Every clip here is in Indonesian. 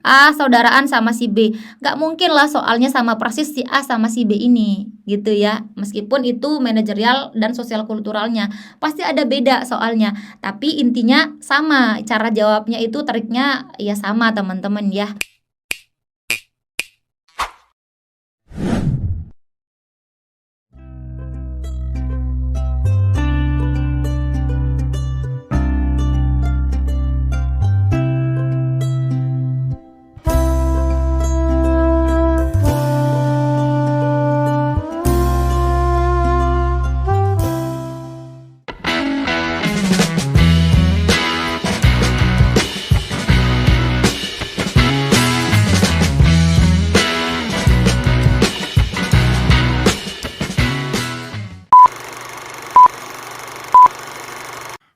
A saudaraan sama si B. Nggak mungkin lah soalnya sama persis si A sama si B ini, gitu ya. Meskipun itu manajerial dan sosial kulturalnya, pasti ada beda soalnya. Tapi intinya sama, cara jawabnya itu triknya ya sama teman-teman ya.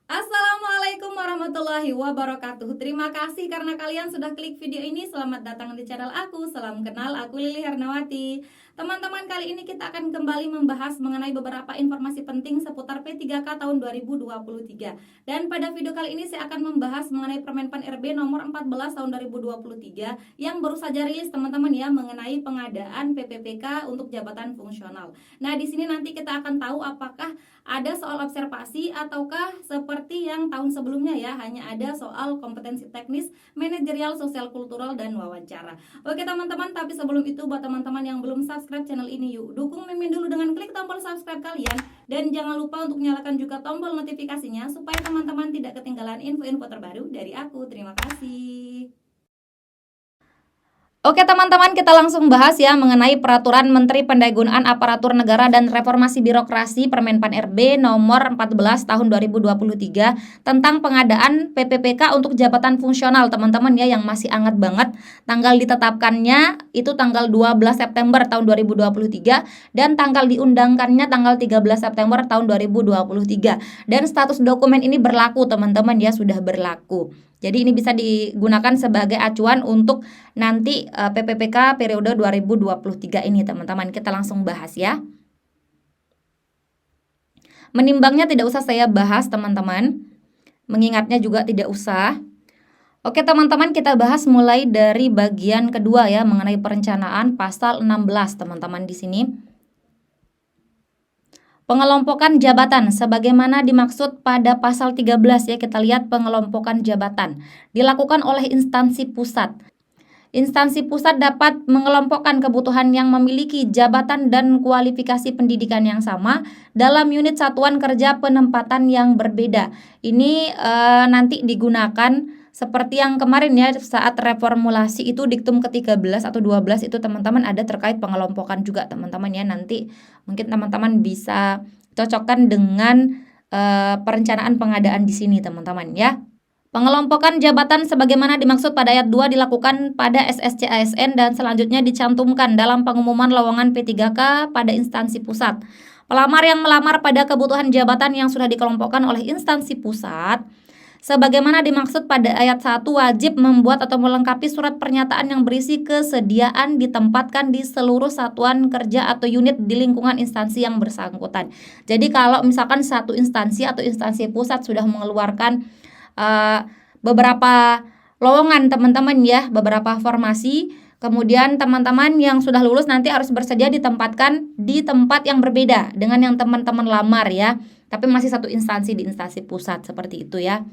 Assalamualaikum warahmatullahi wabarakatuh. Terima kasih karena kalian sudah klik video ini. Selamat datang di channel aku. Salam kenal, aku Lili Hernawati. Teman-teman, kali ini kita akan kembali membahas mengenai beberapa informasi penting seputar P3K tahun 2023. Dan pada video kali ini saya akan membahas mengenai Permenpan RB nomor 14 tahun 2023 yang baru saja rilis teman-teman ya, mengenai pengadaan PPPK untuk jabatan fungsional. Nah, di sini nanti kita akan tahu apakah ada soal observasi ataukah seperti yang tahun sebelumnya ya, hanya ada soal kompetensi teknis, manajerial, sosial kultural, dan wawancara. Oke teman-teman, tapi sebelum itu buat teman-teman yang belum subscribe channel ini, yuk dukung Mimin dulu dengan klik tombol subscribe kalian. Dan jangan lupa untuk nyalakan juga tombol notifikasinya supaya teman-teman tidak ketinggalan info-info terbaru dari aku. Terima kasih. Oke teman-teman, kita langsung bahas ya mengenai Peraturan Menteri Pendayagunaan Aparatur Negara dan Reformasi Birokrasi Permenpan RB nomor 14 tahun 2023 tentang pengadaan PPPK untuk jabatan fungsional teman-teman ya, yang masih hangat banget. Tanggal ditetapkannya itu tanggal 12 September tahun 2023 dan tanggal diundangkannya tanggal 13 September tahun 2023. Dan status dokumen ini berlaku teman-teman ya, sudah berlaku. Jadi ini bisa digunakan sebagai acuan untuk nanti PPPK periode 2023 ini teman-teman. Kita langsung bahas ya. Menimbangnya tidak usah saya bahas teman-teman. Mengingatnya juga tidak usah. Oke teman-teman, kita bahas mulai dari bagian kedua ya, mengenai perencanaan pasal 16 teman-teman di sini. Pengelompokan jabatan sebagaimana dimaksud pada pasal 13 ya, kita lihat pengelompokan jabatan dilakukan oleh instansi pusat. Instansi pusat dapat mengelompokkan kebutuhan yang memiliki jabatan dan kualifikasi pendidikan yang sama dalam unit satuan kerja penempatan yang berbeda. Ini nanti digunakan seperti yang kemarin ya, saat reformulasi itu diktum ke-13 atau 12 itu teman-teman ada terkait pengelompokan juga teman-teman ya. Nanti mungkin teman-teman bisa cocokkan dengan perencanaan pengadaan di sini teman-teman ya. Pengelompokan jabatan sebagaimana dimaksud pada ayat 2 dilakukan pada SSC ASN dan selanjutnya dicantumkan dalam pengumuman lowongan P3K pada instansi pusat. Pelamar yang melamar pada kebutuhan jabatan yang sudah dikelompokkan oleh instansi pusat sebagaimana dimaksud pada ayat 1 wajib membuat atau melengkapi surat pernyataan yang berisi kesediaan ditempatkan di seluruh satuan kerja atau unit di lingkungan instansi yang bersangkutan. Jadi kalau misalkan satu instansi atau instansi pusat sudah mengeluarkan beberapa lowongan teman-teman ya, beberapa formasi, kemudian teman-teman yang sudah lulus nanti harus bersedia ditempatkan di tempat yang berbeda dengan yang teman-teman lamar ya, tapi masih satu instansi di instansi pusat seperti itu ya.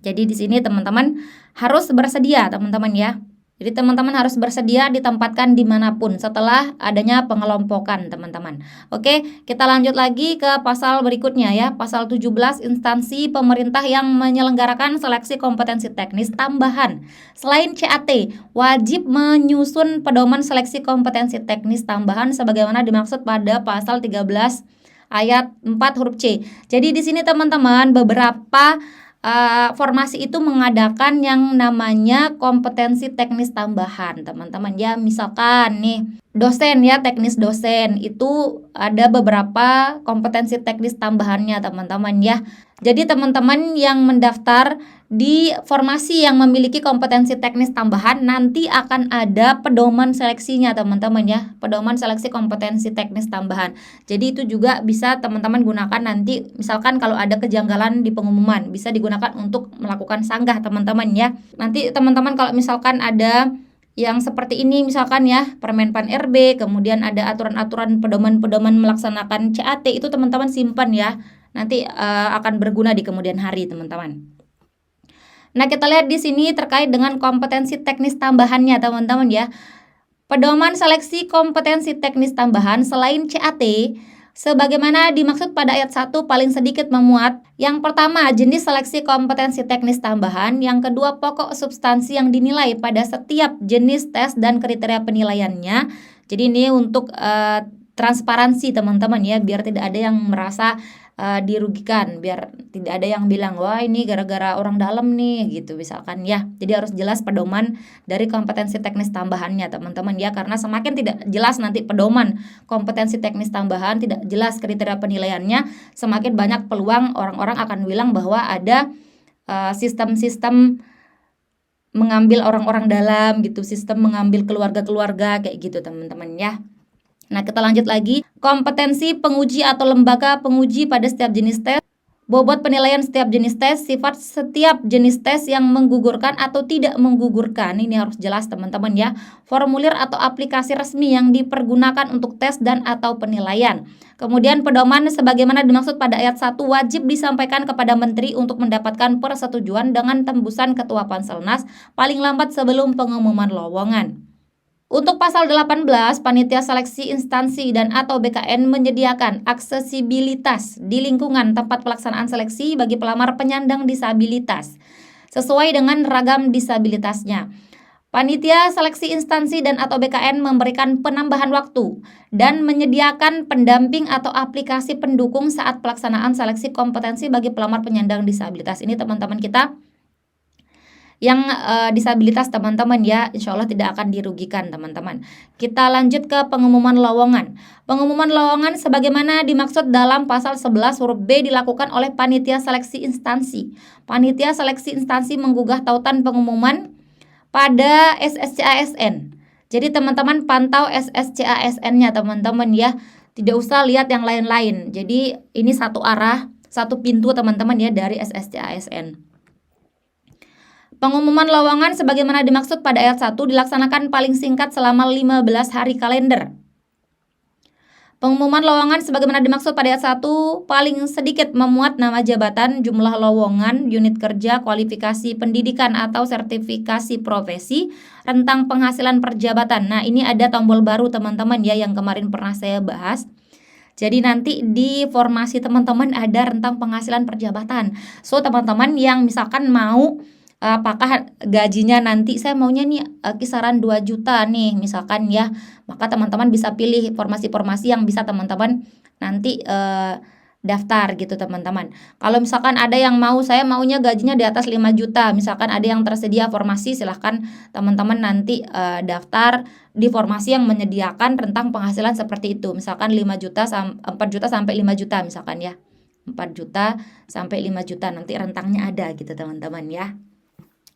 Jadi di sini teman-teman harus bersedia teman-teman ya. Jadi teman-teman harus bersedia ditempatkan dimanapun setelah adanya pengelompokan teman-teman. Oke, kita lanjut lagi ke pasal berikutnya ya. Pasal 17, instansi pemerintah yang menyelenggarakan seleksi kompetensi teknis tambahan selain CAT wajib menyusun pedoman seleksi kompetensi teknis tambahan sebagaimana dimaksud pada pasal 13 ayat 4 huruf C. Jadi di sini teman-teman beberapa formasi itu mengadakan yang namanya kompetensi teknis tambahan teman-teman ya. Misalkan nih dosen ya, teknis dosen itu ada beberapa kompetensi teknis tambahannya teman-teman ya. Jadi teman-teman yang mendaftar di formasi yang memiliki kompetensi teknis tambahan nanti akan ada pedoman seleksinya teman-teman ya, pedoman seleksi kompetensi teknis tambahan. Jadi itu juga bisa teman-teman gunakan nanti, misalkan kalau ada kejanggalan di pengumuman bisa digunakan untuk melakukan sanggah teman-teman ya. Nanti teman-teman kalau misalkan ada yang seperti ini misalkan ya, Permenpan RB, kemudian ada aturan-aturan pedoman-pedoman melaksanakan CAT, itu teman-teman simpan ya, nanti akan berguna di kemudian hari teman-teman. Nah, kita lihat di sini terkait dengan kompetensi teknis tambahannya teman-teman ya. Pedoman seleksi kompetensi teknis tambahan selain CAT sebagaimana dimaksud pada ayat 1 paling sedikit memuat yang pertama jenis seleksi kompetensi teknis tambahan, yang kedua pokok substansi yang dinilai pada setiap jenis tes dan kriteria penilaiannya. Jadi ini untuk transparansi teman-teman ya, biar tidak ada yang merasa dirugikan, biar tidak ada yang bilang wah ini gara-gara orang dalam nih gitu misalkan ya. Jadi harus jelas pedoman dari kompetensi teknis tambahannya teman-teman ya, karena semakin tidak jelas nanti pedoman kompetensi teknis tambahan, tidak jelas kriteria penilaiannya, semakin banyak peluang orang-orang akan bilang bahwa ada sistem-sistem mengambil orang-orang dalam gitu, sistem mengambil keluarga-keluarga kayak gitu teman-teman ya. Nah, kita lanjut lagi. Kompetensi penguji atau lembaga penguji pada setiap jenis tes, bobot penilaian setiap jenis tes, sifat setiap jenis tes yang menggugurkan atau tidak menggugurkan. Ini harus jelas teman-teman ya. Formulir atau aplikasi resmi yang dipergunakan untuk tes dan atau penilaian. Kemudian pedoman sebagaimana dimaksud pada ayat 1 wajib disampaikan kepada menteri untuk mendapatkan persetujuan dengan tembusan ketua Panselnas paling lambat sebelum pengumuman lowongan. Untuk pasal 18, panitia seleksi instansi dan atau BKN menyediakan aksesibilitas di lingkungan tempat pelaksanaan seleksi bagi pelamar penyandang disabilitas sesuai dengan ragam disabilitasnya. Panitia seleksi instansi dan atau BKN memberikan penambahan waktu dan menyediakan pendamping atau aplikasi pendukung saat pelaksanaan seleksi kompetensi bagi pelamar penyandang disabilitas. Ini teman-teman kita yang disabilitas teman-teman ya, insya Allah tidak akan dirugikan teman-teman. Kita lanjut ke pengumuman lowongan. Pengumuman lowongan sebagaimana dimaksud dalam pasal 11 huruf B dilakukan oleh panitia seleksi instansi. Panitia seleksi instansi menggugah tautan pengumuman pada SSCASN. Jadi teman-teman pantau SSCASN-nya teman-teman ya, tidak usah lihat yang lain-lain. Jadi ini satu arah, satu pintu teman-teman ya dari SSCASN. Pengumuman lowongan sebagaimana dimaksud pada ayat 1 dilaksanakan paling singkat selama 15 hari kalender. Pengumuman lowongan sebagaimana dimaksud pada ayat 1 paling sedikit memuat nama jabatan, jumlah lowongan, unit kerja, kualifikasi pendidikan atau sertifikasi profesi, rentang penghasilan per jabatan. Nah, ini ada tombol baru teman-teman ya yang kemarin pernah saya bahas. Jadi nanti di formasi teman-teman ada rentang penghasilan per jabatan. So, teman-teman yang misalkan mau apakah gajinya nanti saya maunya nih kisaran 2 juta nih misalkan ya, maka teman-teman bisa pilih formasi-formasi yang bisa teman-teman nanti daftar gitu teman-teman. Kalau misalkan ada yang saya maunya gajinya di atas 5 juta, misalkan ada yang tersedia formasi, silahkan teman-teman nanti daftar di formasi yang menyediakan rentang penghasilan seperti itu, misalkan 4 juta sampai 5 juta misalkan ya, 4 juta sampai 5 juta nanti rentangnya ada gitu teman-teman ya.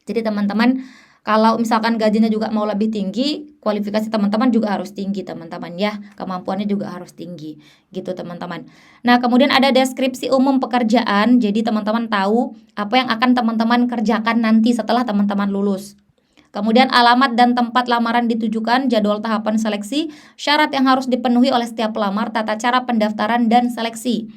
Jadi teman-teman kalau misalkan gajinya juga mau lebih tinggi, kualifikasi teman-teman juga harus tinggi teman-teman ya, kemampuannya juga harus tinggi gitu teman-teman. Nah, kemudian ada deskripsi umum pekerjaan, jadi teman-teman tahu apa yang akan teman-teman kerjakan nanti setelah teman-teman lulus. Kemudian alamat dan tempat lamaran ditujukan, jadwal tahapan seleksi, syarat yang harus dipenuhi oleh setiap pelamar, tata cara pendaftaran dan seleksi.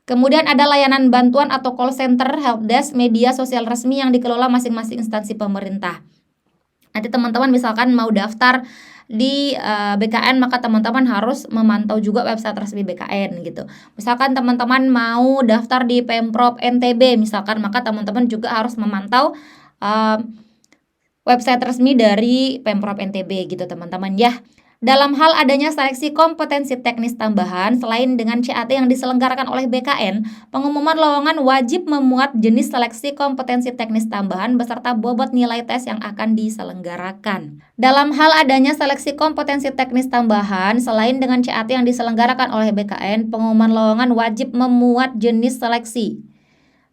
Kemudian ada layanan bantuan atau call center, helpdesk, media sosial resmi yang dikelola masing-masing instansi pemerintah. Nanti teman-teman misalkan mau daftar di BKN, maka teman-teman harus memantau juga website resmi BKN gitu. Misalkan teman-teman mau daftar di Pemprov NTB misalkan, maka teman-teman juga harus memantau website resmi dari Pemprov NTB gitu teman-teman ya. Dalam hal adanya seleksi kompetensi teknis tambahan, selain dengan CAT yang diselenggarakan oleh BKN, pengumuman lowongan wajib memuat jenis seleksi kompetensi teknis tambahan beserta bobot nilai tes yang akan diselenggarakan. Dalam hal adanya seleksi kompetensi teknis tambahan, selain dengan CAT yang diselenggarakan oleh BKN, pengumuman lowongan wajib memuat jenis seleksi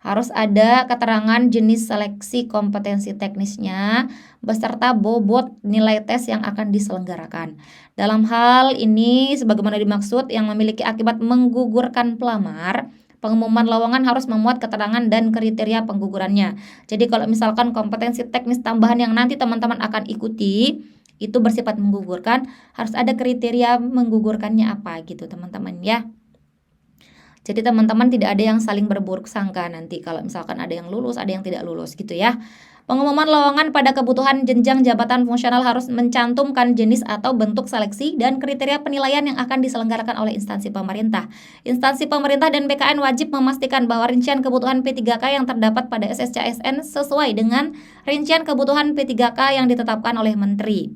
Harus ada keterangan jenis seleksi kompetensi teknisnya beserta bobot nilai tes yang akan diselenggarakan. Dalam hal ini, sebagaimana dimaksud, yang memiliki akibat menggugurkan pelamar, pengumuman lowongan harus memuat keterangan dan kriteria penggugurannya. Jadi kalau misalkan kompetensi teknis tambahan yang nanti teman-teman akan ikuti itu bersifat menggugurkan, harus ada kriteria menggugurkannya apa gitu teman-teman ya. Jadi teman-teman tidak ada yang saling berburuk sangka nanti kalau misalkan ada yang lulus, ada yang tidak lulus gitu ya. Pengumuman lowongan pada kebutuhan jenjang jabatan fungsional harus mencantumkan jenis atau bentuk seleksi dan kriteria penilaian yang akan diselenggarakan oleh instansi pemerintah. Instansi pemerintah dan BKN wajib memastikan bahwa rincian kebutuhan P3K yang terdapat pada SSCASN sesuai dengan rincian kebutuhan P3K yang ditetapkan oleh Menteri.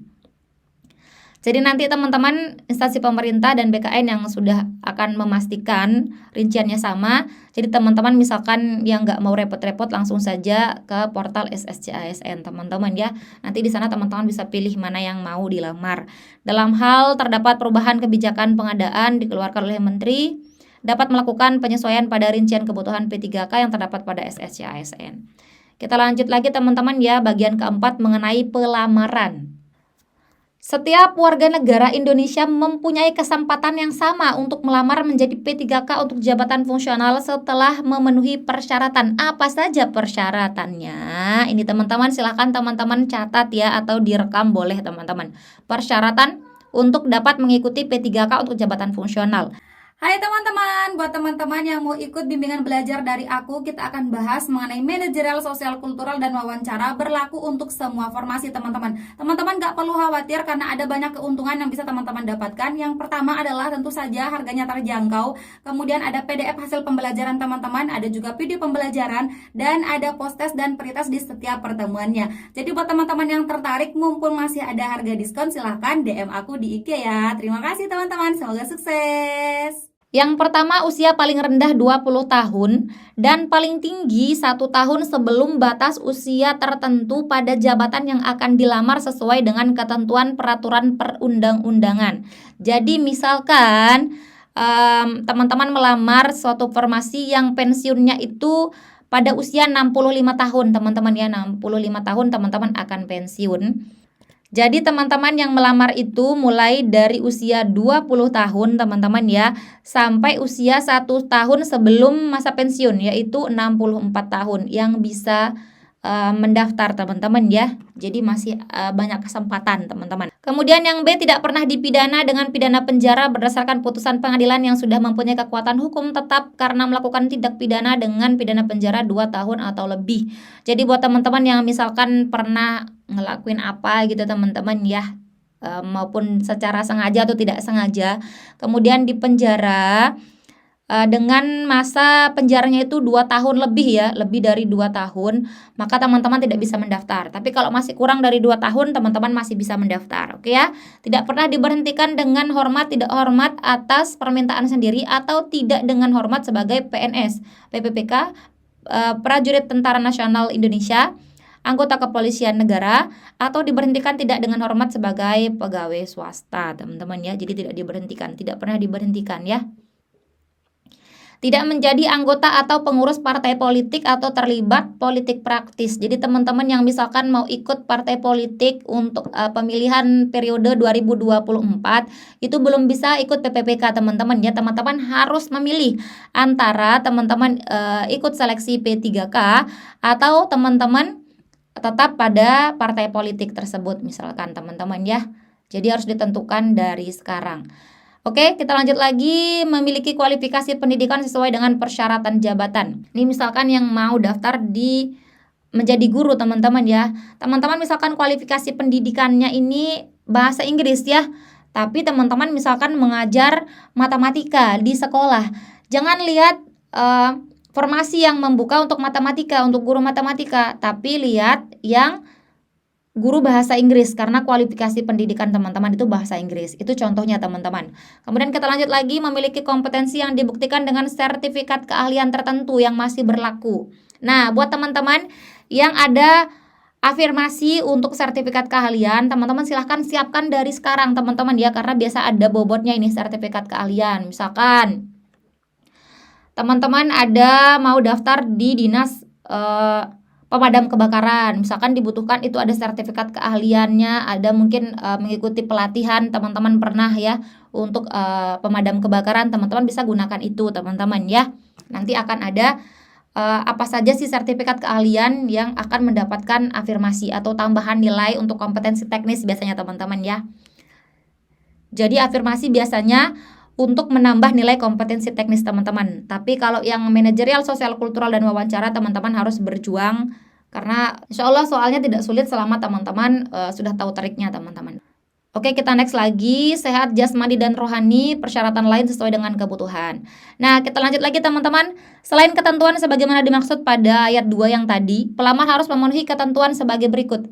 Jadi nanti teman-teman instansi pemerintah dan BKN yang sudah akan memastikan rinciannya sama. Jadi teman-teman misalkan yang nggak mau repot-repot langsung saja ke portal SSCASN teman-teman ya. Nanti di sana teman-teman bisa pilih mana yang mau dilamar. Dalam hal terdapat perubahan kebijakan pengadaan dikeluarkan oleh Menteri, dapat melakukan penyesuaian pada rincian kebutuhan P3K yang terdapat pada SSCASN. Kita lanjut lagi teman-teman ya, bagian keempat mengenai pelamaran. Setiap warga negara Indonesia mempunyai kesempatan yang sama untuk melamar menjadi P3K untuk jabatan fungsional setelah memenuhi persyaratan. Apa saja persyaratannya? Ini teman-teman silahkan teman-teman catat ya atau direkam boleh teman-teman. Persyaratan untuk dapat mengikuti P3K untuk jabatan fungsional. Hai teman-teman, buat teman-teman yang mau ikut bimbingan belajar dari aku, kita akan bahas mengenai manajerial, sosial, kultural, dan wawancara berlaku untuk semua formasi teman-teman. Teman-teman gak perlu khawatir karena ada banyak keuntungan yang bisa teman-teman dapatkan. Yang pertama adalah tentu saja harganya terjangkau, kemudian ada PDF hasil pembelajaran teman-teman, ada juga video pembelajaran, dan ada post-test dan pretest di setiap pertemuannya. Jadi buat teman-teman yang tertarik, mumpung masih ada harga diskon, silahkan DM aku di IG ya. Terima kasih teman-teman, semoga sukses! Yang pertama, usia paling rendah 20 tahun dan paling tinggi 1 tahun sebelum batas usia tertentu pada jabatan yang akan dilamar sesuai dengan ketentuan peraturan perundang-undangan. Jadi misalkan teman-teman melamar suatu formasi yang pensiunnya itu pada usia 65 tahun teman-teman ya, 65 tahun teman-teman akan pensiun. Jadi teman-teman yang melamar itu mulai dari usia 20 tahun teman-teman ya, sampai usia 1 tahun sebelum masa pensiun yaitu 64 tahun yang bisa mendaftar teman-teman ya. Jadi masih banyak kesempatan teman-teman. Kemudian yang B, tidak pernah dipidana dengan pidana penjara berdasarkan putusan pengadilan yang sudah mempunyai kekuatan hukum tetap karena melakukan tindak pidana dengan pidana penjara 2 tahun atau lebih. Jadi buat teman-teman yang misalkan pernah ngelakuin apa gitu teman-teman ya, maupun secara sengaja atau tidak sengaja, kemudian di penjara dengan masa penjaranya itu 2 tahun lebih ya, lebih dari 2 tahun, maka teman-teman tidak bisa mendaftar. Tapi kalau masih kurang dari 2 tahun, teman-teman masih bisa mendaftar. Oke ya. Tidak pernah diberhentikan dengan hormat, tidak hormat atas permintaan sendiri atau tidak dengan hormat sebagai PNS, PPPK, prajurit Tentara Nasional Indonesia, anggota kepolisian negara, atau diberhentikan tidak dengan hormat sebagai pegawai swasta, teman-teman ya. Jadi tidak diberhentikan, tidak pernah diberhentikan ya. Tidak menjadi anggota atau pengurus partai politik atau terlibat politik praktis. Jadi teman-teman yang misalkan mau ikut partai politik untuk pemilihan periode 2024 itu belum bisa ikut PPPK teman-teman ya. Teman-teman harus memilih antara teman-teman ikut seleksi P3K atau teman-teman tetap pada partai politik tersebut misalkan teman-teman ya. Jadi harus ditentukan dari sekarang. Oke, kita lanjut lagi, memiliki kualifikasi pendidikan sesuai dengan persyaratan jabatan. Ini misalkan yang mau daftar di menjadi guru teman-teman ya. Teman-teman misalkan kualifikasi pendidikannya ini bahasa Inggris ya. Tapi teman-teman misalkan mengajar matematika di sekolah. Jangan lihat formasi yang membuka untuk matematika, untuk guru matematika. Tapi lihat yang guru bahasa Inggris karena kualifikasi pendidikan teman-teman itu bahasa Inggris. Itu contohnya teman-teman. Kemudian kita lanjut lagi, memiliki kompetensi yang dibuktikan dengan sertifikat keahlian tertentu yang masih berlaku. Nah, buat teman-teman yang ada afirmasi untuk sertifikat keahlian, teman-teman silahkan siapkan dari sekarang teman-teman ya, karena biasa ada bobotnya ini sertifikat keahlian. Misalkan teman-teman ada mau daftar di dinas pemadam kebakaran, misalkan dibutuhkan itu ada sertifikat keahliannya, ada mungkin mengikuti pelatihan, teman-teman pernah ya untuk pemadam kebakaran, teman-teman bisa gunakan itu teman-teman ya. Nanti akan ada apa saja sih sertifikat keahlian yang akan mendapatkan afirmasi atau tambahan nilai untuk kompetensi teknis biasanya teman-teman ya. Jadi afirmasi biasanya untuk menambah nilai kompetensi teknis teman-teman. Tapi kalau yang manajerial, sosial, kultural, dan wawancara teman-teman harus berjuang karena insya Allah soalnya tidak sulit selama teman-teman sudah tahu triknya teman-teman. Oke, kita next lagi, sehat jasmani dan rohani, persyaratan lain sesuai dengan kebutuhan. Nah, kita lanjut lagi teman-teman. Selain ketentuan sebagaimana dimaksud pada ayat 2 yang tadi, pelamar harus memenuhi ketentuan sebagai berikut.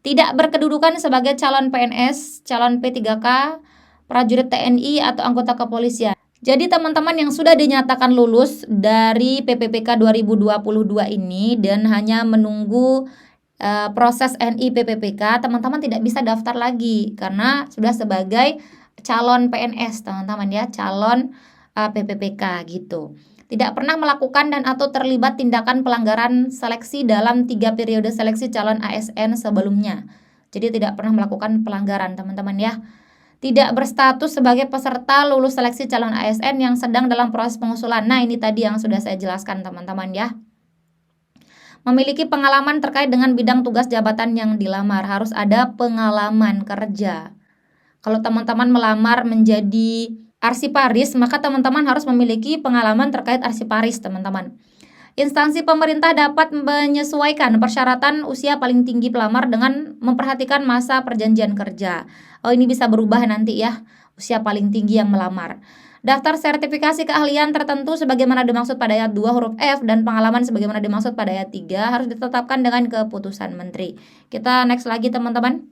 Tidak berkedudukan sebagai calon PNS, calon P3K, prajurit TNI, atau anggota kepolisian. Jadi teman-teman yang sudah dinyatakan lulus dari PPPK 2022 ini dan hanya menunggu proses NI PPPK, teman-teman tidak bisa daftar lagi karena sudah sebagai calon PNS teman-teman ya, calon PPPK gitu. Tidak pernah melakukan dan atau terlibat tindakan pelanggaran seleksi dalam 3 periode seleksi calon ASN sebelumnya. Jadi tidak pernah melakukan pelanggaran teman-teman ya. Tidak berstatus sebagai peserta lulus seleksi calon ASN yang sedang dalam proses pengusulan. Nah, ini tadi yang sudah saya jelaskan teman-teman ya. Memiliki pengalaman terkait dengan bidang tugas jabatan yang dilamar, harus ada pengalaman kerja. Kalau teman-teman melamar menjadi arsiparis, maka teman-teman harus memiliki pengalaman terkait arsiparis, teman-teman. Instansi pemerintah dapat menyesuaikan persyaratan usia paling tinggi pelamar dengan memperhatikan masa perjanjian kerja. Oh, ini bisa berubah nanti ya, usia paling tinggi yang melamar. Daftar sertifikasi keahlian tertentu sebagaimana dimaksud pada ayat 2 huruf F dan pengalaman sebagaimana dimaksud pada ayat 3 harus ditetapkan dengan keputusan menteri. Kita next lagi teman-teman.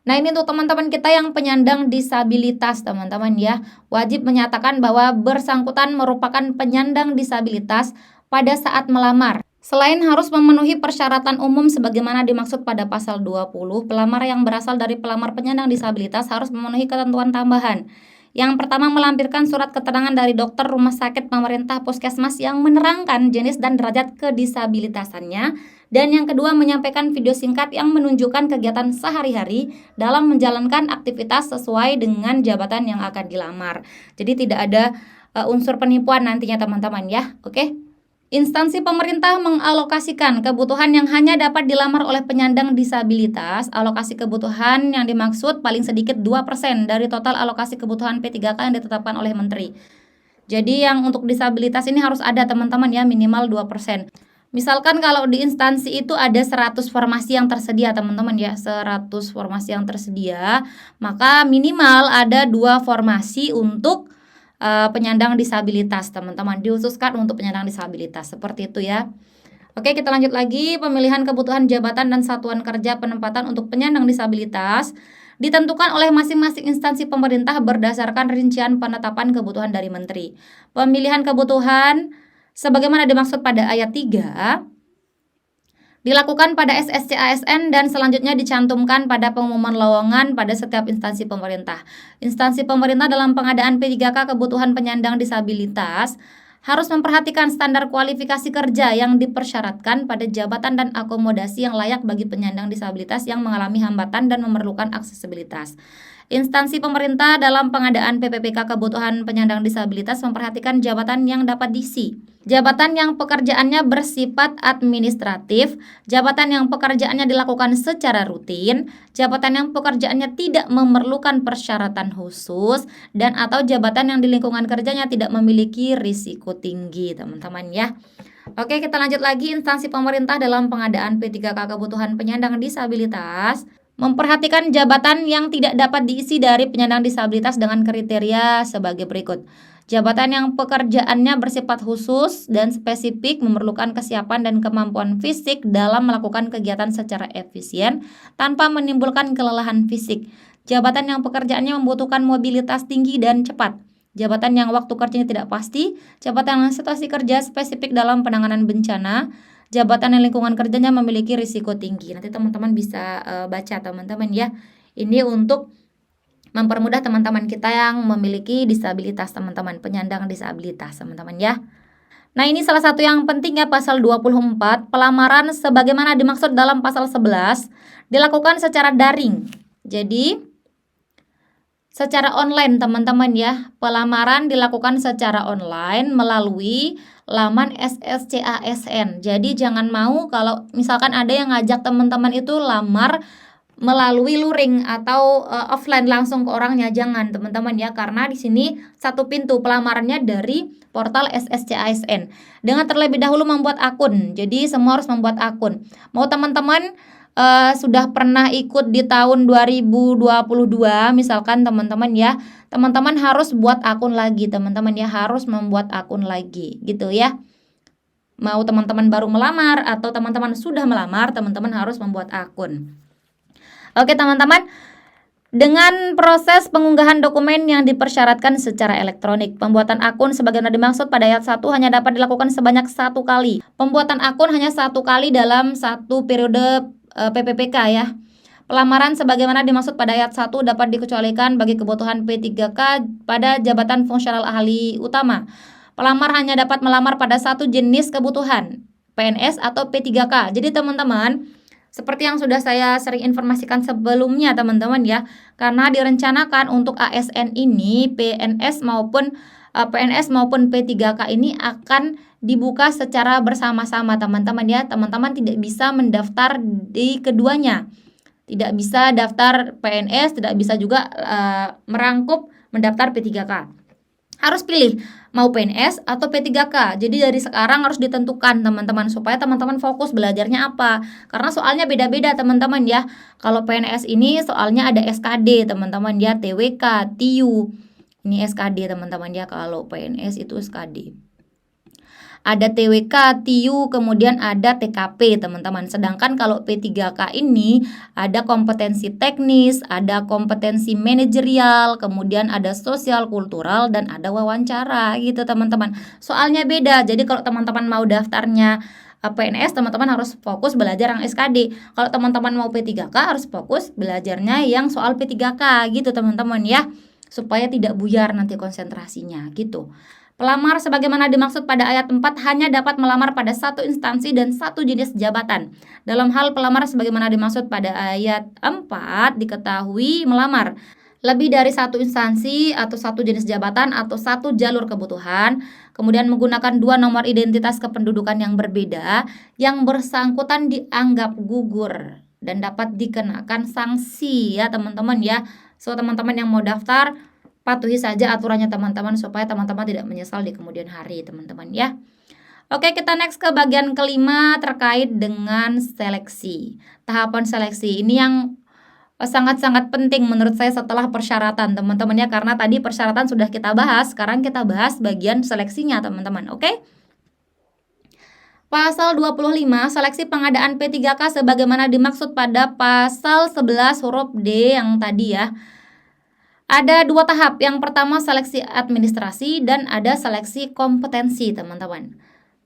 Nah, ini untuk teman-teman kita yang penyandang disabilitas teman-teman ya. Wajib menyatakan bahwa bersangkutan merupakan penyandang disabilitas pada saat melamar. Selain harus memenuhi persyaratan umum sebagaimana dimaksud pada pasal 20, pelamar yang berasal dari pelamar penyandang disabilitas harus memenuhi ketentuan tambahan. Yang pertama, melampirkan surat keterangan dari dokter rumah sakit pemerintah puskesmas yang menerangkan jenis dan derajat kedisabilitasannya. Dan yang kedua, menyampaikan video singkat yang menunjukkan kegiatan sehari-hari dalam menjalankan aktivitas sesuai dengan jabatan yang akan dilamar. Jadi tidak ada unsur penipuan nantinya teman-teman ya. Oke. Instansi pemerintah mengalokasikan kebutuhan yang hanya dapat dilamar oleh penyandang disabilitas. Alokasi kebutuhan yang dimaksud paling sedikit 2% dari total alokasi kebutuhan P3K yang ditetapkan oleh Menteri. Jadi yang untuk disabilitas ini harus ada teman-teman ya, minimal 2%. Misalkan kalau di instansi itu ada 100 formasi yang tersedia teman-teman ya, 100 formasi yang tersedia, maka minimal ada 2 formasi untuk penyandang disabilitas teman-teman, dihususkan untuk penyandang disabilitas seperti itu ya. Oke, kita lanjut lagi. Pemilihan kebutuhan jabatan dan satuan kerja penempatan untuk penyandang disabilitas ditentukan oleh masing-masing instansi pemerintah berdasarkan rincian penetapan kebutuhan dari menteri. Pemilihan kebutuhan sebagaimana dimaksud pada ayat 3 dilakukan pada SSC ASN dan selanjutnya dicantumkan pada pengumuman lowongan pada setiap instansi pemerintah. Instansi pemerintah dalam pengadaan P3K kebutuhan penyandang disabilitas harus memperhatikan standar kualifikasi kerja yang dipersyaratkan pada jabatan dan akomodasi yang layak bagi penyandang disabilitas yang mengalami hambatan dan memerlukan aksesibilitas. Instansi pemerintah dalam pengadaan PPPK kebutuhan penyandang disabilitas memperhatikan jabatan yang dapat diisi. Jabatan yang pekerjaannya bersifat administratif, jabatan yang pekerjaannya dilakukan secara rutin, jabatan yang pekerjaannya tidak memerlukan persyaratan khusus, dan atau jabatan yang di lingkungan kerjanya tidak memiliki risiko tinggi, teman-teman ya. Oke, kita lanjut lagi. Instansi pemerintah dalam pengadaan P3K kebutuhan penyandang disabilitas memperhatikan jabatan yang tidak dapat diisi dari penyandang disabilitas dengan kriteria sebagai berikut. Jabatan yang pekerjaannya bersifat khusus dan spesifik memerlukan kesiapan dan kemampuan fisik dalam melakukan kegiatan secara efisien tanpa menimbulkan kelelahan fisik. Jabatan yang pekerjaannya membutuhkan mobilitas tinggi dan cepat. Jabatan yang waktu kerjanya tidak pasti. Jabatan yang situasi kerja spesifik dalam penanganan bencana. Jabatan yang lingkungan kerjanya memiliki risiko tinggi. Nanti teman-teman bisa baca teman-teman ya. Ini untuk mempermudah teman-teman kita yang memiliki disabilitas teman-teman, penyandang disabilitas teman-teman ya. Nah, ini salah satu yang penting ya, pasal 24, pelamaran sebagaimana dimaksud dalam pasal 11 dilakukan secara daring. Jadi, secara online teman-teman ya, pelamaran dilakukan secara online melalui laman SSCASN. Jadi, jangan mau kalau misalkan ada yang ngajak teman-teman itu lamar melalui luring atau offline langsung ke orangnya, jangan teman-teman ya, karena di sini satu pintu pelamarannya dari portal SSCASN dengan terlebih dahulu membuat akun. Jadi semua harus membuat akun. Mau teman-teman sudah pernah ikut di tahun 2022 misalkan teman-teman ya, teman-teman harus buat akun lagi teman-teman ya, harus membuat akun lagi gitu ya. Mau teman-teman baru melamar atau teman-teman sudah melamar, teman-teman harus membuat akun. Oke teman-teman, dengan proses pengunggahan dokumen yang dipersyaratkan secara elektronik, pembuatan akun sebagaimana dimaksud pada ayat 1 hanya dapat dilakukan sebanyak 1 kali. Pembuatan akun hanya 1 kali dalam 1 periode PPPK ya. Pelamaran sebagaimana dimaksud pada ayat 1 dapat dikecualikan bagi kebutuhan P3K pada jabatan fungsional ahli utama. Pelamar hanya dapat melamar pada satu jenis kebutuhan, PNS atau P3K. Jadi teman-teman, seperti yang sudah saya sering informasikan sebelumnya teman-teman ya, karena direncanakan untuk ASN ini PNS maupun P3K ini akan dibuka secara bersama-sama teman-teman ya. Teman-teman tidak bisa mendaftar di keduanya. Tidak bisa daftar PNS, tidak bisa juga merangkup mendaftar P3K. Harus pilih mau PNS atau P3K. Jadi dari sekarang harus ditentukan teman-teman, supaya teman-teman fokus belajarnya apa. Karena soalnya beda-beda teman-teman ya. Kalau PNS ini soalnya ada SKD teman-teman ya, TWK, TIU. Ini SKD teman-teman ya, kalau PNS itu SKD. Ada TWK, TIU, kemudian ada TKP teman-teman. Sedangkan kalau P3K ini ada kompetensi teknis, ada kompetensi manajerial, kemudian ada sosial kultural, dan ada wawancara gitu teman-teman. Soalnya beda, jadi kalau teman-teman mau daftarnya PNS, teman-teman harus fokus belajar yang SKD. Kalau teman-teman mau P3K harus fokus belajarnya yang soal P3K gitu teman-teman ya, supaya tidak buyar nanti konsentrasinya gitu. Pelamar sebagaimana dimaksud pada ayat 4 hanya dapat melamar pada satu instansi dan satu jenis jabatan. Dalam hal pelamar sebagaimana dimaksud pada ayat 4 diketahui melamar lebih dari satu instansi atau satu jenis jabatan atau satu jalur kebutuhan, kemudian menggunakan 2 nomor identitas kependudukan yang berbeda, yang bersangkutan dianggap gugur dan dapat dikenakan sanksi ya teman-teman ya. So teman-teman yang mau daftar, patuhi saja aturannya teman-teman supaya teman-teman tidak menyesal di kemudian hari teman-teman ya. Oke, kita next ke bagian kelima terkait dengan seleksi. Tahapan seleksi ini yang sangat-sangat penting menurut saya setelah persyaratan teman-teman ya, karena tadi persyaratan sudah kita bahas, sekarang kita bahas bagian seleksinya teman-teman. Oke? Pasal 25, seleksi pengadaan P3K sebagaimana dimaksud pada pasal 11 huruf D yang tadi ya. Ada 2 tahap. Yang pertama seleksi administrasi dan ada seleksi kompetensi, teman-teman.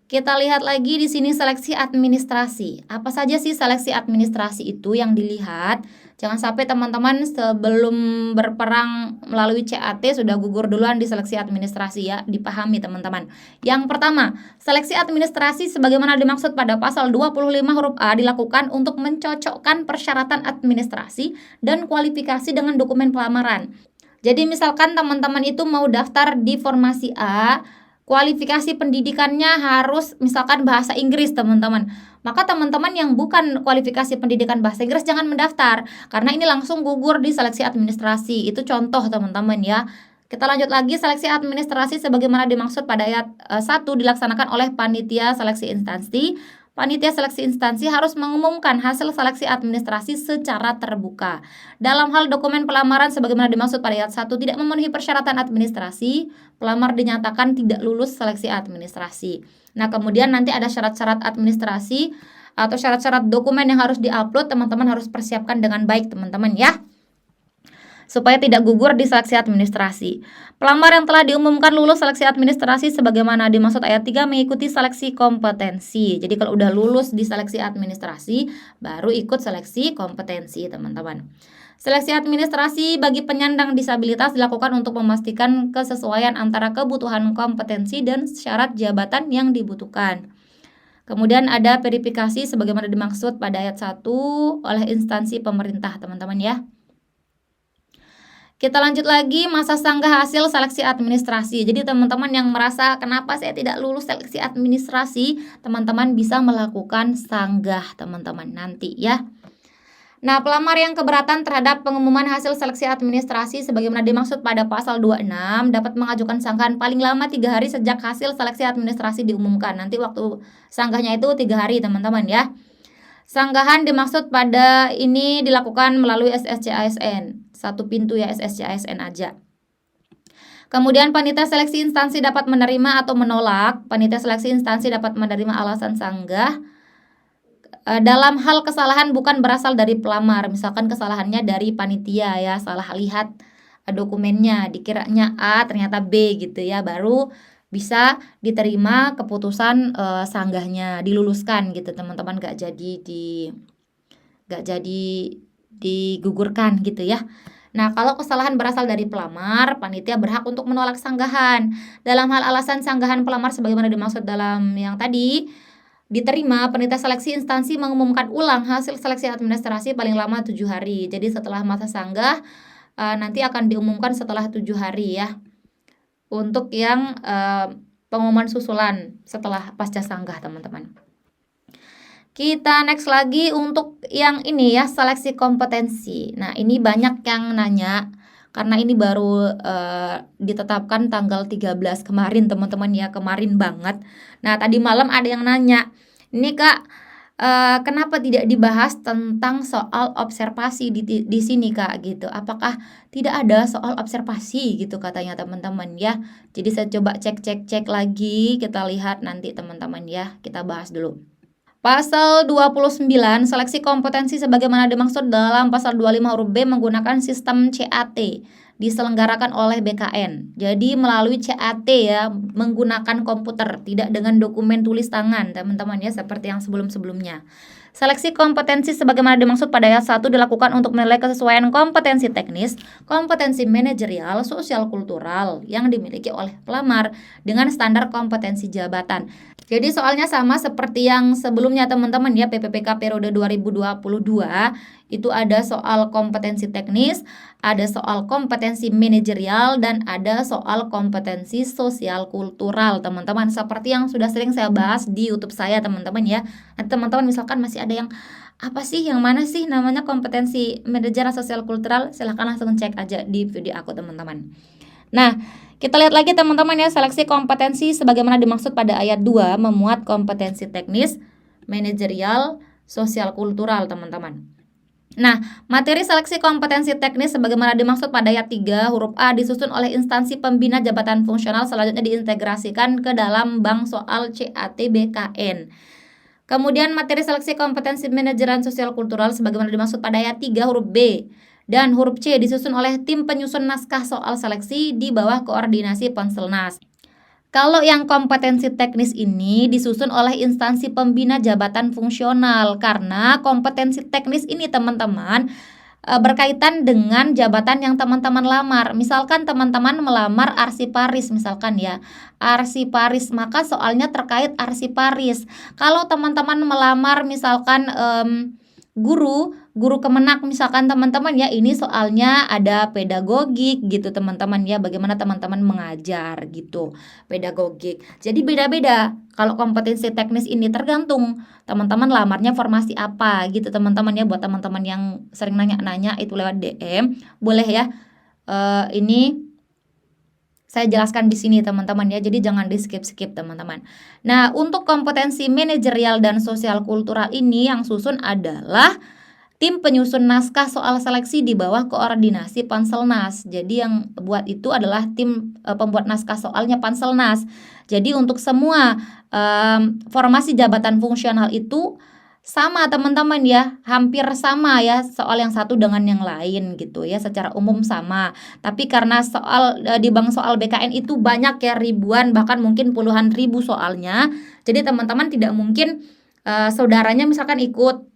Kita lihat lagi di sini seleksi administrasi. Apa saja sih seleksi administrasi itu yang dilihat? Jangan sampai teman-teman sebelum berperang melalui CAT sudah gugur duluan di seleksi administrasi ya, dipahami teman-teman. Yang pertama, seleksi administrasi sebagaimana dimaksud pada pasal 25 huruf A dilakukan untuk mencocokkan persyaratan administrasi dan kualifikasi dengan dokumen pelamaran. Jadi misalkan teman-teman itu mau daftar di formasi A, kualifikasi pendidikannya harus misalkan bahasa Inggris teman-teman. Maka teman-teman yang bukan kualifikasi pendidikan bahasa Inggris jangan mendaftar, karena ini langsung gugur di seleksi administrasi. Itu contoh teman-teman ya. Kita lanjut lagi, seleksi administrasi sebagaimana dimaksud pada ayat 1 dilaksanakan oleh panitia seleksi instansi. Panitia seleksi instansi harus mengumumkan hasil seleksi administrasi secara terbuka. Dalam hal dokumen pelamaran sebagaimana dimaksud pada ayat 1 tidak memenuhi persyaratan administrasi, pelamar dinyatakan tidak lulus seleksi administrasi. Nah, kemudian nanti ada syarat-syarat administrasi atau syarat-syarat dokumen yang harus diupload, teman-teman harus persiapkan dengan baik teman-teman ya, supaya tidak gugur di seleksi administrasi. Pelamar yang telah diumumkan lulus seleksi administrasi sebagaimana dimaksud ayat 3 mengikuti seleksi kompetensi. Jadi kalau udah lulus di seleksi administrasi, baru ikut seleksi kompetensi, teman-teman. Seleksi administrasi bagi penyandang disabilitas dilakukan untuk memastikan kesesuaian antara kebutuhan kompetensi dan syarat jabatan yang dibutuhkan. Kemudian ada verifikasi sebagaimana dimaksud pada ayat 1 oleh instansi pemerintah, teman-teman ya. Kita lanjut lagi masa sanggah hasil seleksi administrasi. Jadi teman-teman yang merasa kenapa saya tidak lulus seleksi administrasi, teman-teman bisa melakukan sanggah teman-teman nanti ya. Nah, pelamar yang keberatan terhadap pengumuman hasil seleksi administrasi sebagaimana dimaksud pada pasal 26 dapat mengajukan sanggahan paling lama 3 hari sejak hasil seleksi administrasi diumumkan. Nanti waktu sanggahnya itu 3 hari teman-teman ya. Sanggahan dimaksud pada ini dilakukan melalui SSCASN. Satu pintu ya, SSCASN aja. Kemudian panitia seleksi instansi dapat menerima atau menolak. Panitia seleksi instansi dapat menerima alasan sanggah dalam hal kesalahan bukan berasal dari pelamar. Misalkan kesalahannya dari panitia ya, salah lihat dokumennya, dikiranya A ternyata B gitu ya, baru bisa diterima keputusan sanggahnya, diluluskan gitu teman-teman, gak jadi digugurkan gitu ya. Nah, kalau kesalahan berasal dari pelamar, panitia berhak untuk menolak sanggahan. Dalam hal alasan sanggahan pelamar sebagaimana dimaksud dalam yang tadi, diterima, panitia seleksi instansi mengumumkan ulang hasil seleksi administrasi paling lama 7 hari. Jadi setelah masa sanggah nanti akan diumumkan setelah 7 hari ya. Untuk yang pengumuman susulan setelah pasca sanggah teman-teman. Kita next lagi untuk yang ini ya, seleksi kompetensi. Nah, ini banyak yang nanya karena ini baru ditetapkan tanggal 13 kemarin teman-teman ya, kemarin banget. Nah, tadi malam ada yang nanya, ini Kak, kenapa tidak dibahas tentang soal observasi di sini Kak gitu? Apakah tidak ada soal observasi gitu katanya teman-teman ya. Jadi saya coba cek lagi, kita lihat nanti teman-teman ya, kita bahas dulu. Pasal 29, seleksi kompetensi sebagaimana dimaksud dalam pasal 25 huruf B menggunakan sistem CAT diselenggarakan oleh BKN. Jadi melalui CAT ya, menggunakan komputer, tidak dengan dokumen tulis tangan, teman-teman ya, seperti yang sebelum-sebelumnya. Seleksi kompetensi sebagaimana dimaksud pada ayat 1 dilakukan untuk menilai kesesuaian kompetensi teknis, kompetensi manajerial, sosial kultural yang dimiliki oleh pelamar dengan standar kompetensi jabatan. Jadi soalnya sama seperti yang sebelumnya teman-teman ya, PPPK periode 2022 itu ada soal kompetensi teknis, ada soal kompetensi manajerial, dan ada soal kompetensi sosial kultural teman-teman, seperti yang sudah sering saya bahas di YouTube saya teman-teman ya. Nanti teman-teman misalkan masih ada yang apa sih, yang mana sih namanya kompetensi manajerial sosial kultural, silahkan langsung cek aja di video aku teman-teman. Nah, kita lihat lagi teman-teman ya, seleksi kompetensi sebagaimana dimaksud pada ayat 2 memuat kompetensi teknis, manajerial, sosial kultural teman-teman. Nah, materi seleksi kompetensi teknis sebagaimana dimaksud pada ayat 3 huruf A disusun oleh instansi pembina jabatan fungsional, selanjutnya diintegrasikan ke dalam bank soal CAT BKN. Kemudian materi seleksi kompetensi manajerial sosial kultural sebagaimana dimaksud pada ayat 3 huruf B dan huruf C disusun oleh tim penyusun naskah soal seleksi di bawah koordinasi Ponselnas. Kalau yang kompetensi teknis ini disusun oleh instansi pembina jabatan fungsional, karena kompetensi teknis ini teman-teman berkaitan dengan jabatan yang teman-teman lamar. Misalkan teman-teman melamar arsiparis misalkan ya, arsiparis, maka soalnya terkait arsiparis. Kalau teman-teman melamar misalkan guru Kemenak misalkan teman-teman ya, ini soalnya ada pedagogik gitu teman-teman ya, bagaimana teman-teman mengajar gitu, pedagogik. Jadi beda-beda. Kalau kompetensi teknis ini tergantung teman-teman lamarnya formasi apa gitu teman-teman ya. Buat teman-teman yang sering nanya-nanya itu lewat DM, boleh ya ini saya jelaskan di sini teman-teman ya, jadi jangan di skip-skip teman-teman. Nah, untuk kompetensi manajerial dan sosial kultural ini yang susun adalah tim penyusun naskah soal seleksi di bawah koordinasi Ponselnas. Jadi yang buat itu adalah tim pembuat naskah soalnya Ponselnas. Jadi untuk semua formasi jabatan fungsional itu sama teman-teman ya, hampir sama ya, soal yang satu dengan yang lain gitu ya, secara umum sama. Tapi karena soal di bank soal BKN itu banyak ya, ribuan bahkan mungkin puluhan ribu soalnya. Jadi teman-teman tidak mungkin saudaranya misalkan ikut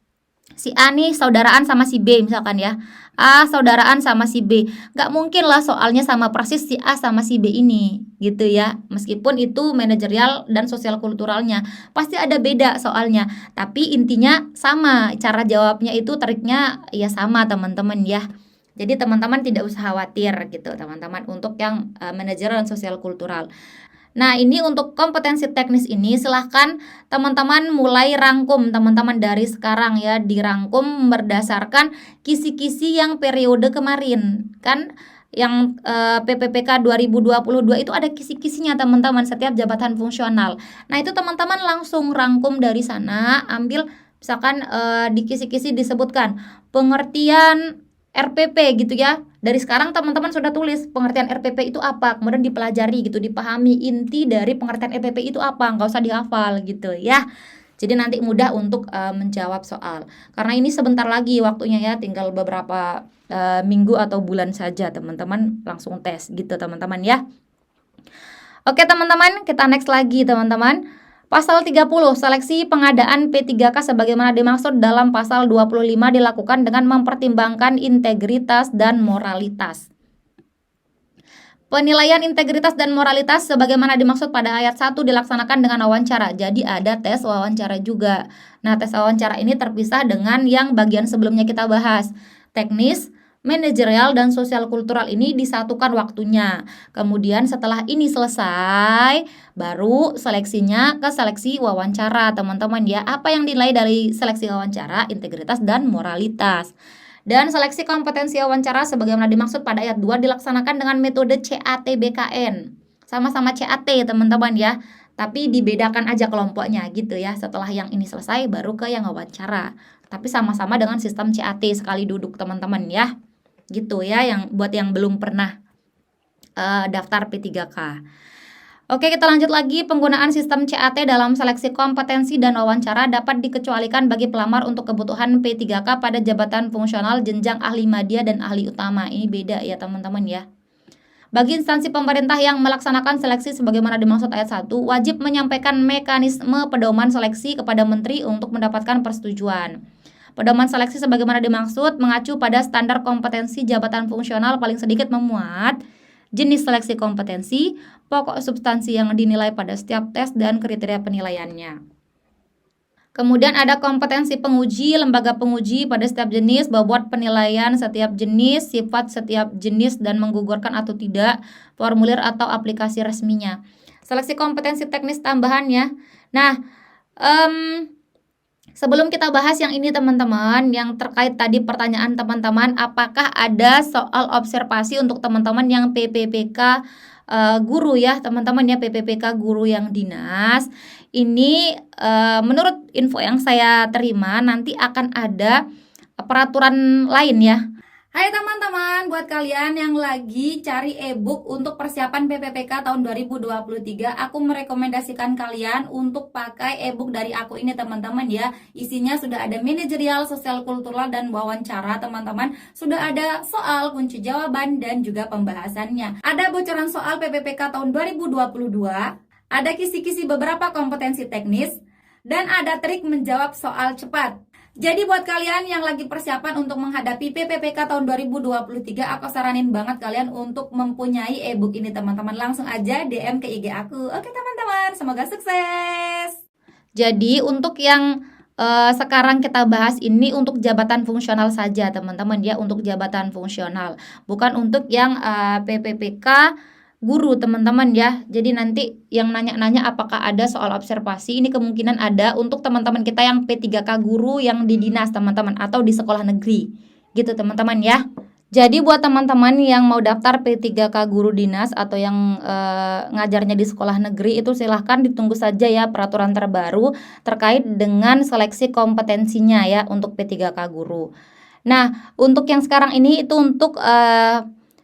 si A nih saudaraan sama si B misalkan ya. A saudaraan sama si B. Nggak mungkin lah soalnya sama persis si A sama si B ini gitu ya. Meskipun itu manajerial dan sosial kulturalnya. Pasti ada beda soalnya. Tapi intinya sama. Cara jawabnya itu triknya ya sama teman-teman ya. Jadi teman-teman tidak usah khawatir gitu teman-teman untuk yang manajerial dan sosial kultural. Nah, ini untuk kompetensi teknis ini silahkan teman-teman mulai rangkum teman-teman dari sekarang ya, dirangkum berdasarkan kisi-kisi yang periode kemarin. Kan yang PPPK 2022 itu ada kisi-kisinya teman-teman setiap jabatan fungsional. Nah, itu teman-teman langsung rangkum dari sana, ambil misalkan di kisi-kisi disebutkan pengertian RPP gitu ya. Dari sekarang teman-teman sudah tulis pengertian RPP itu apa, kemudian dipelajari gitu, dipahami inti dari pengertian RPP itu apa, nggak usah dihafal gitu ya. Jadi nanti mudah untuk menjawab soal. Karena ini sebentar lagi waktunya ya, tinggal beberapa minggu atau bulan saja teman-teman langsung tes gitu teman-teman ya. Oke teman-teman, kita next lagi teman-teman. Pasal 30, seleksi pengadaan P3K sebagaimana dimaksud dalam pasal 25 dilakukan dengan mempertimbangkan integritas dan moralitas. Penilaian integritas dan moralitas sebagaimana dimaksud pada ayat 1 dilaksanakan dengan wawancara. Jadi ada tes wawancara juga. Nah, tes wawancara ini terpisah dengan yang bagian sebelumnya kita bahas. Teknis, manajerial, dan sosial kultural ini disatukan waktunya. Kemudian setelah ini selesai, baru seleksinya ke seleksi wawancara, teman-teman ya. Apa yang dinilai dari seleksi wawancara? Integritas dan moralitas. Dan seleksi kompetensi wawancara sebagaimana dimaksud pada ayat 2 dilaksanakan dengan metode CAT-BKN. Sama-sama CAT teman-teman ya, tapi dibedakan aja kelompoknya gitu ya. Setelah yang ini selesai baru ke yang wawancara. Tapi sama-sama dengan sistem CAT sekali duduk teman-teman ya. Gitu ya, yang buat yang belum pernah daftar P3K. Oke, kita lanjut lagi. Penggunaan sistem CAT dalam seleksi kompetensi dan wawancara dapat dikecualikan bagi pelamar untuk kebutuhan P3K pada jabatan fungsional jenjang ahli madya dan ahli utama. Ini beda ya teman-teman ya. Bagi instansi pemerintah yang melaksanakan seleksi sebagaimana dimaksud ayat 1, wajib menyampaikan mekanisme pedoman seleksi kepada menteri untuk mendapatkan persetujuan. Pedoman seleksi sebagaimana dimaksud mengacu pada standar kompetensi jabatan fungsional paling sedikit memuat jenis seleksi kompetensi, pokok substansi yang dinilai pada setiap tes, dan kriteria penilaiannya. Kemudian ada kompetensi penguji, lembaga penguji pada setiap jenis, bobot penilaian setiap jenis, sifat setiap jenis, dan menggugurkan atau tidak, formulir atau aplikasi resminya. Seleksi kompetensi teknis tambahannya. Nah, sebelum kita bahas yang ini teman-teman, yang terkait tadi pertanyaan teman-teman, apakah ada soal observasi untuk teman-teman yang PPPK guru ya teman-teman ya, PPPK guru yang dinas. Ini menurut info yang saya terima nanti akan ada peraturan lain ya. Hai teman-teman, buat kalian yang lagi cari e-book untuk persiapan PPPK tahun 2023, aku merekomendasikan kalian untuk pakai e-book dari aku ini teman-teman ya. Isinya sudah ada manajerial, sosial kultural, dan wawancara teman-teman. Sudah ada soal, kunci jawaban, dan juga pembahasannya. Ada bocoran soal PPPK tahun 2022, ada kisi-kisi beberapa kompetensi teknis, dan ada trik menjawab soal cepat. Jadi buat kalian yang lagi persiapan untuk menghadapi PPPK tahun 2023, aku saranin banget kalian untuk mempunyai e-book ini teman-teman. Langsung aja DM ke IG aku. Oke teman-teman, semoga sukses. Jadi untuk yang sekarang kita bahas ini untuk jabatan fungsional saja teman-teman ya, untuk jabatan fungsional. Bukan untuk yang PPPK guru teman-teman ya. Jadi nanti yang nanya-nanya apakah ada soal observasi, ini kemungkinan ada untuk teman-teman kita yang P3K guru yang di dinas teman-teman atau di sekolah negeri gitu teman-teman ya. Jadi buat teman-teman yang mau daftar P3K guru dinas atau yang ngajarnya di sekolah negeri, itu silahkan ditunggu saja ya peraturan terbaru terkait dengan seleksi kompetensinya ya untuk P3K guru. Nah, untuk yang sekarang ini itu untuk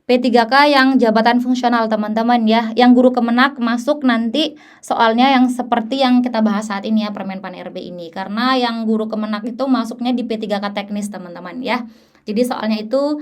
P3K yang jabatan fungsional teman-teman ya. Yang guru Kemenak masuk nanti soalnya yang seperti yang kita bahas saat ini ya, Permenpan RB ini. Karena yang guru Kemenak itu masuknya di P3K teknis teman-teman ya. Jadi soalnya itu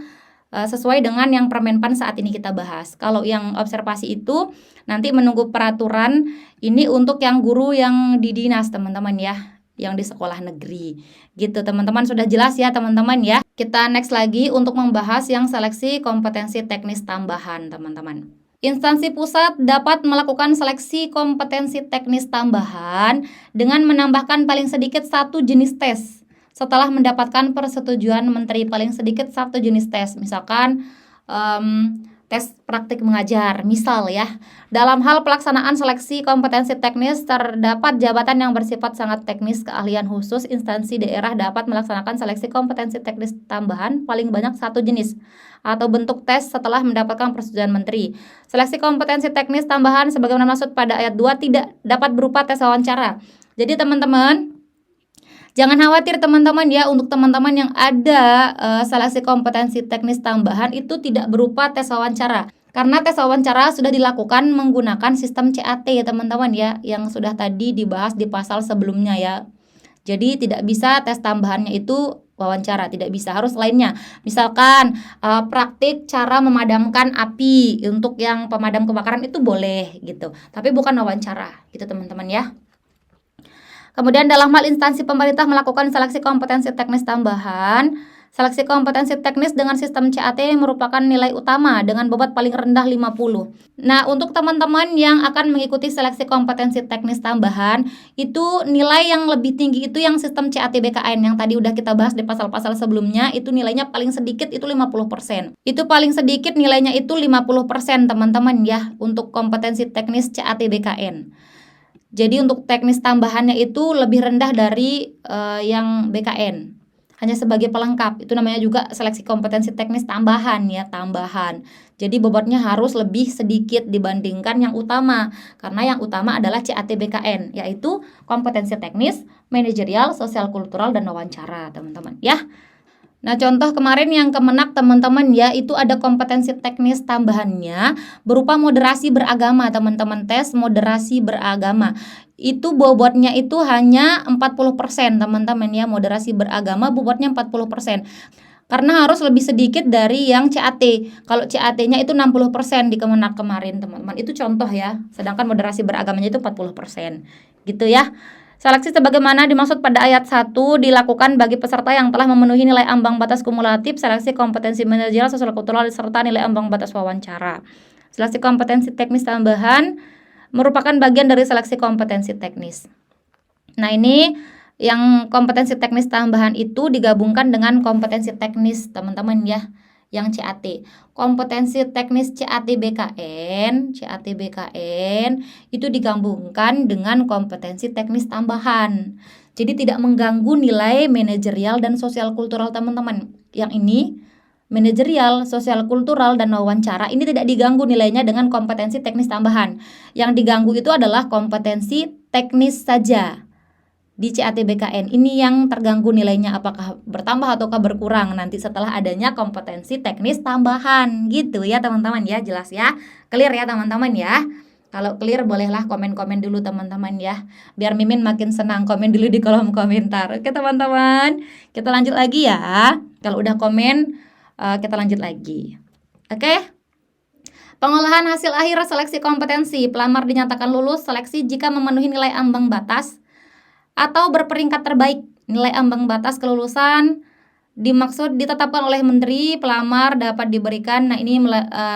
sesuai dengan yang Permenpan saat ini kita bahas. Kalau yang observasi itu nanti menunggu peraturan ini untuk yang guru yang di dinas teman-teman ya. yang di sekolah negeri. Gitu teman-teman, sudah jelas ya teman-teman ya. Kita next lagi untuk membahas yang seleksi kompetensi teknis tambahan teman-teman. Instansi pusat dapat melakukan seleksi kompetensi teknis tambahan dengan menambahkan paling sedikit satu jenis tes setelah mendapatkan persetujuan menteri. Paling sedikit satu jenis tes, misalkan tes praktik mengajar, misal ya. Dalam hal pelaksanaan seleksi kompetensi teknis, terdapat jabatan yang bersifat sangat teknis keahlian khusus, instansi daerah dapat melaksanakan seleksi kompetensi teknis tambahan paling banyak satu jenis atau bentuk tes setelah mendapatkan persetujuan menteri. Seleksi kompetensi teknis tambahan sebagaimana maksud pada ayat 2 tidak dapat berupa tes wawancara. Jadi teman-teman, jangan khawatir teman-teman ya, untuk teman-teman yang ada seleksi kompetensi teknis tambahan itu tidak berupa tes wawancara. Karena tes wawancara sudah dilakukan menggunakan sistem CAT ya teman-teman ya, yang sudah tadi dibahas di pasal sebelumnya ya. Jadi tidak bisa tes tambahannya itu wawancara, tidak bisa, harus lainnya. Misalkan praktik cara memadamkan api, untuk yang pemadam kebakaran itu boleh gitu, tapi bukan wawancara gitu teman-teman ya. Kemudian dalam hal instansi pemerintah melakukan seleksi kompetensi teknis tambahan, seleksi kompetensi teknis dengan sistem CAT merupakan nilai utama dengan bobot paling rendah 50. Nah, untuk teman-teman yang akan mengikuti seleksi kompetensi teknis tambahan, itu nilai yang lebih tinggi itu yang sistem CAT BKN yang tadi udah kita bahas di pasal-pasal sebelumnya, itu nilainya paling sedikit itu 50%. Itu paling sedikit nilainya itu 50% teman-teman ya, untuk kompetensi teknis CAT BKN. Jadi untuk teknis tambahannya itu lebih rendah dari yang BKN. Hanya sebagai pelengkap, itu namanya juga seleksi kompetensi teknis tambahan ya, tambahan. Jadi bobotnya harus lebih sedikit dibandingkan yang utama, karena yang utama adalah CAT BKN, yaitu kompetensi teknis, manajerial, sosial kultural, dan wawancara teman-teman ya. Nah, contoh kemarin yang Kemenak teman-teman ya, itu ada kompetensi teknis tambahannya berupa moderasi beragama teman-teman, tes moderasi beragama. Itu bobotnya itu hanya 40% teman-teman ya, moderasi beragama bobotnya 40%. Karena harus lebih sedikit dari yang CAT. Kalau CAT-nya itu 60% di Kemenak kemarin teman-teman. Itu contoh ya, sedangkan moderasi beragamanya itu 40%. Gitu ya. Seleksi sebagaimana dimaksud pada ayat 1 dilakukan bagi peserta yang telah memenuhi nilai ambang batas kumulatif seleksi kompetensi manajerial, sosial kultural, serta nilai ambang batas wawancara. Seleksi kompetensi teknis tambahan merupakan bagian dari seleksi kompetensi teknis. Nah, ini yang kompetensi teknis tambahan itu digabungkan dengan kompetensi teknis teman-teman ya, yang CAT. Kompetensi teknis CAT BKN itu digabungkan dengan kompetensi teknis tambahan. Jadi tidak mengganggu nilai manajerial dan sosial kultural teman-teman. Yang ini manajerial, sosial kultural, dan wawancara ini tidak diganggu nilainya dengan kompetensi teknis tambahan. Yang diganggu itu adalah kompetensi teknis saja. Di CAT BKN ini yang terganggu nilainya, apakah bertambah ataukah berkurang nanti setelah adanya kompetensi teknis tambahan gitu ya teman-teman ya. Jelas ya, clear ya teman-teman ya. Kalau clear bolehlah komen-komen dulu teman-teman ya, biar Mimin makin senang. Komen dulu di kolom komentar. Oke teman-teman, kita lanjut lagi ya. Kalau udah komen kita lanjut lagi. Oke. Pengolahan hasil akhir seleksi kompetensi. Pelamar dinyatakan lulus seleksi jika memenuhi nilai ambang batas atau berperingkat terbaik. Nilai ambang batas kelulusan dimaksud ditetapkan oleh menteri, pelamar dapat diberikan. Nah, ini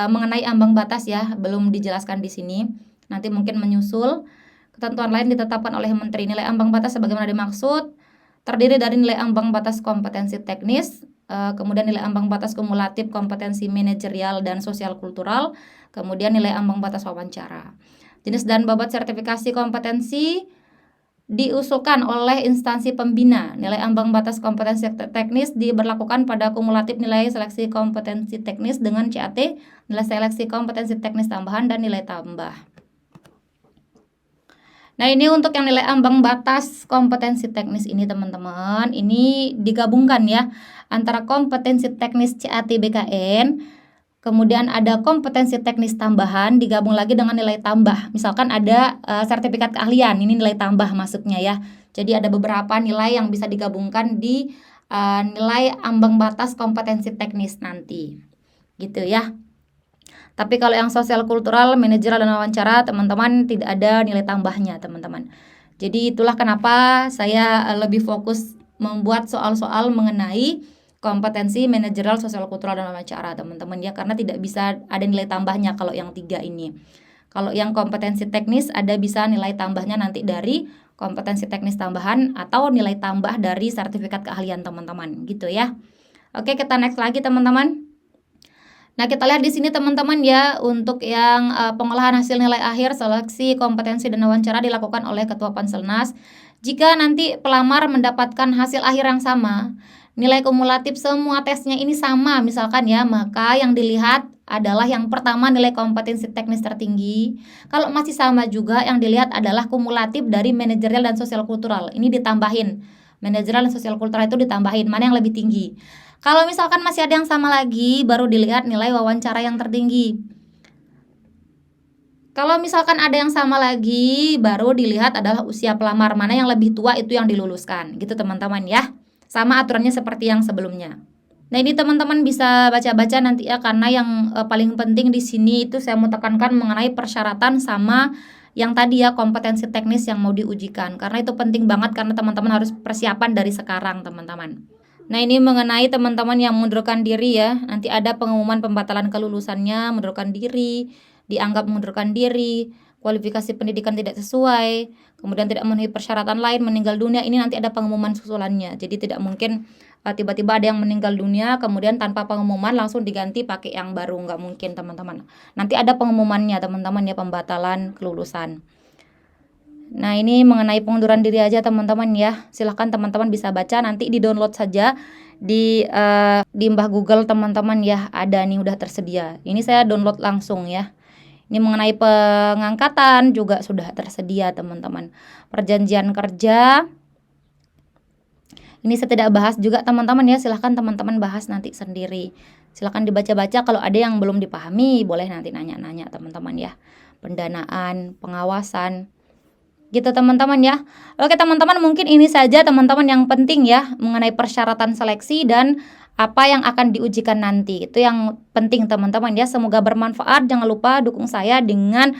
mengenai ambang batas ya, belum dijelaskan di sini. Nanti mungkin menyusul. Ketentuan lain ditetapkan oleh menteri. Nilai ambang batas sebagaimana dimaksud terdiri dari nilai ambang batas kompetensi teknis, kemudian nilai ambang batas kumulatif kompetensi manajerial dan sosial kultural, kemudian nilai ambang batas wawancara. Jenis dan bobot sertifikasi kompetensi diusulkan oleh instansi pembina. Nilai ambang batas kompetensi teknis diberlakukan pada kumulatif nilai seleksi kompetensi teknis dengan CAT, nilai seleksi kompetensi teknis tambahan, dan nilai tambah. Nah, ini untuk yang nilai ambang batas kompetensi teknis ini teman-teman, ini digabungkan ya antara kompetensi teknis CAT BKN, kemudian ada kompetensi teknis tambahan digabung lagi dengan nilai tambah. Misalkan ada sertifikat keahlian, ini nilai tambah masuknya ya. Jadi ada beberapa nilai yang bisa digabungkan di nilai ambang batas kompetensi teknis nanti. Gitu ya. Tapi kalau yang sosial kultural, manajerial, dan wawancara teman-teman tidak ada nilai tambahnya teman-teman. Jadi itulah kenapa saya lebih fokus membuat soal-soal mengenai kompetensi manajerial, sosial kultural dan wawancara teman-teman ya, karena tidak bisa ada nilai tambahnya kalau yang 3 ini. Kalau yang kompetensi teknis ada bisa nilai tambahnya nanti dari kompetensi teknis tambahan atau nilai tambah dari sertifikat keahlian teman-teman gitu ya. Oke, kita next lagi teman-teman. Nah, kita lihat di sini teman-teman ya, untuk yang pengolahan hasil nilai akhir seleksi kompetensi dan wawancara dilakukan oleh Ketua Panselnas. Jika nanti pelamar mendapatkan hasil akhir yang sama, nilai kumulatif semua tesnya ini sama misalkan ya, maka yang dilihat adalah yang pertama nilai kompetensi teknis tertinggi. Kalau masih sama juga, yang dilihat adalah kumulatif dari manajerial dan sosial kultural. Ini ditambahin. Manajerial dan sosial kultural itu ditambahin, mana yang lebih tinggi. Kalau misalkan masih ada yang sama lagi, baru dilihat nilai wawancara yang tertinggi. Kalau misalkan ada yang sama lagi, baru dilihat adalah usia pelamar, mana yang lebih tua itu yang diluluskan. Gitu teman-teman ya. Sama aturannya seperti yang sebelumnya. Nah, ini teman-teman bisa baca-baca nanti ya, karena yang paling penting di sini itu saya mau tekankan mengenai persyaratan sama yang tadi ya, kompetensi teknis yang mau diujikan. Karena itu penting banget, karena teman-teman harus persiapan dari sekarang teman-teman. Nah, ini mengenai teman-teman yang mengundurkan diri ya. Nanti ada pengumuman pembatalan kelulusannya, mengundurkan diri, dianggap mengundurkan diri, kualifikasi pendidikan tidak sesuai, kemudian tidak memenuhi persyaratan lain, meninggal dunia. Ini nanti ada pengumuman susulannya. Jadi tidak mungkin tiba-tiba ada yang meninggal dunia kemudian tanpa pengumuman langsung diganti pakai yang baru, nggak mungkin teman-teman. Nanti ada pengumumannya teman-teman ya, pembatalan kelulusan. Nah, ini mengenai pengunduran diri aja teman-teman ya. Silahkan teman-teman bisa baca, nanti di-download saja di Mbah Google teman-teman ya. Ada nih, udah tersedia. Ini saya download langsung ya. Ini mengenai pengangkatan juga sudah tersedia teman-teman. Perjanjian kerja. Ini saya tidak bahas juga teman-teman ya. Silahkan teman-teman bahas nanti sendiri. Silahkan dibaca-baca, kalau ada yang belum dipahami boleh nanti nanya-nanya teman-teman ya. Pendanaan, pengawasan, gitu teman-teman ya. Oke teman-teman, mungkin ini saja teman-teman yang penting ya mengenai persyaratan seleksi dan apa yang akan diujikan nanti. Itu yang penting teman-teman ya. Semoga bermanfaat. Jangan lupa dukung saya dengan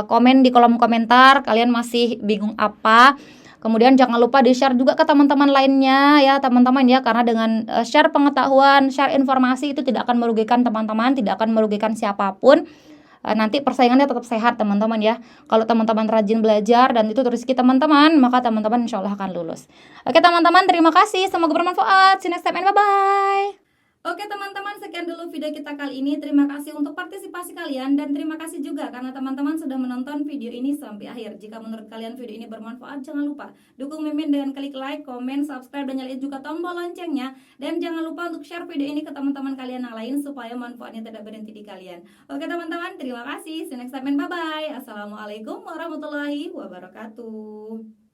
komen di kolom komentar, kalian masih bingung apa. Kemudian jangan lupa di-share juga ke teman-teman lainnya ya teman-teman ya, karena dengan share pengetahuan, share informasi itu tidak akan merugikan teman-teman, tidak akan merugikan siapapun. Nanti persaingannya tetap sehat teman-teman ya. Kalau teman-teman rajin belajar dan itu rezeki teman-teman, maka teman-teman insya Allah akan lulus. Oke teman-teman, terima kasih, semoga bermanfaat. See you next time and bye-bye. Oke teman-teman, sekian dulu video kita kali ini. Terima kasih untuk partisipasi kalian dan terima kasih juga karena teman-teman sudah menonton video ini sampai akhir. Jika menurut kalian video ini bermanfaat, jangan lupa dukung Mimin dengan klik like, komen, subscribe, dan nyalain juga tombol loncengnya. Dan jangan lupa untuk share video ini ke teman-teman kalian yang lain supaya manfaatnya tidak berhenti di kalian. Oke teman-teman, terima kasih. See you next time and bye-bye. Assalamualaikum warahmatullahi wabarakatuh.